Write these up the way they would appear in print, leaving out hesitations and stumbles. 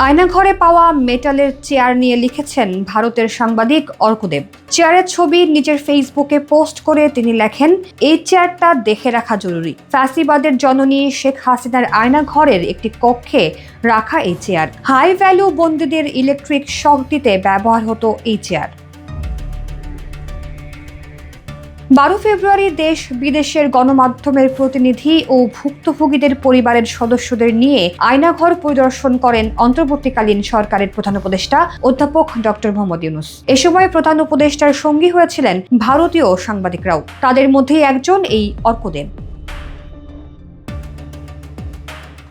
আয়নাঘরে পাওয়া মেটালের চেয়ার নিয়ে লিখেছেন ভারতের সাংবাদিক অর্কদেব। চেয়ারের ছবি নিজের ফেসবুকে পোস্ট করে তিনি লেখেন, এই চেয়ারটা দেখে রাখা জরুরি। ফ্যাসিবাদের জননী শেখ হাসিনার আয়নাঘরের একটি কক্ষে রাখা এই চেয়ার। হাই ভ্যালু বন্দীদের ইলেকট্রিক শক দিতে ব্যবহার হতো এই চেয়ার। 12 ফেব্রুয়ারি দেশ বিদেশের গণমাধ্যমের প্রতিনিধি ও ভুক্তভোগীদের পরিবারের সদস্যদের নিয়ে আয়নাঘর পরিদর্শন করেন অন্তর্বর্তীকালীন সরকারের প্রধান উপদেষ্টা অধ্যাপক ডক্টর মোহাম্মদ ইউনূস। এ সময় প্রধান উপদেষ্টার সঙ্গী হয়েছিলেন ভারতীয় সাংবাদিকরাও। তাদের মধ্যে একজন এই অর্কদেব।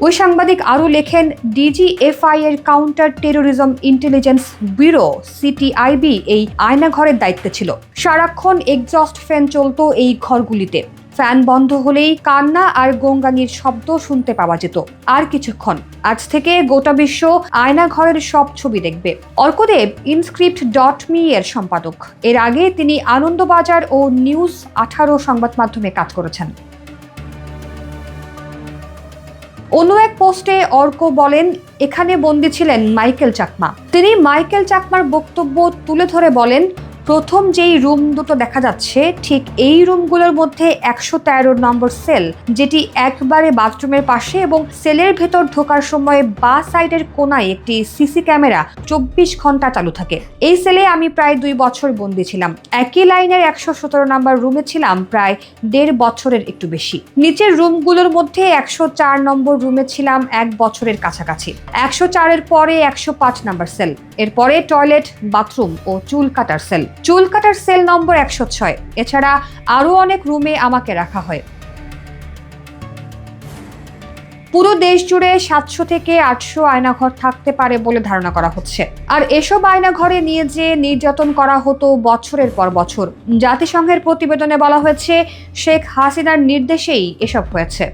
ওই সাংবাদিক আরও লেখেন, ডিজিএফআই এর counter terrorism intelligence bureau CTIB এই আয়নাঘরের দায়িত্বে ছিল। সারাক্ষণ এক্সস্ট ফ্যান চলতো এই ঘরগুলিতে। ফ্যান বন্ধ হলেই কান্না আর গোঙানির শব্দ শুনতে পাওয়া যেত। আর কিছুক্ষণ, আজ থেকে গোটা বিশ্ব আয়নাঘরের সব ছবি দেখবে। অর্কদেব ইনস্ক্রিপ্ট.মি এর সম্পাদক। এর আগে তিনি আনন্দবাজার ও নিউজ 18 সংবাদ মাধ্যমে কাজ করেছেন। অন্য এক পোস্টে অর্ক বলেন, এখানে বন্দী ছিলেন মাইকেল চাকমা। তিনি মাইকেল চাকমার বক্তব্য তুলে ধরে বলেন, প্রথম যেই রুম দুটো দেখা যাচ্ছে ঠিক এই রুমগুলোর মধ্যে 113 নম্বর সেল, যেটি একবারে বাথরুমের পাশে, এবং সেলের ভেতর ঢোকার সময় বাঁ সাইডের কোনায় একটি সিসি ক্যামেরা 24 ঘন্টা চালু থাকে। এই সেলে আমি প্রায় 2 বছর বন্দী ছিলাম। একই লাইনের 117 নম্বর রুমে ছিলাম প্রায় 1.5 বছরের একটু বেশি। নিচের রুমগুলোর মধ্যে 104 নম্বর রুমে ছিলাম 1 বছরের কাছাকাছি। 104 এর পরে 105 নম্বর সেল, এরপরে টয়লেট, বাথরুম ও চুল কাটার সেল। চুল কাটার সেল নম্বর 106। এছাড়া আরো অনেক রুমে আমাকে রাখা হয়। পুরো দেশ জুড়ে 700 থেকে 800 আয়নাঘর থাকতে পারে বলে ধারণা করা হচ্ছে। আর এসব আয়নাঘরে নিয়ে যে নির্যাতন করা হতো বছরের পর বছর। জাতিসংঘের প্রতিবেদনে বলা হয়েছে, শেখ হাসিনার নির্দেশেই এসব হয়েছে।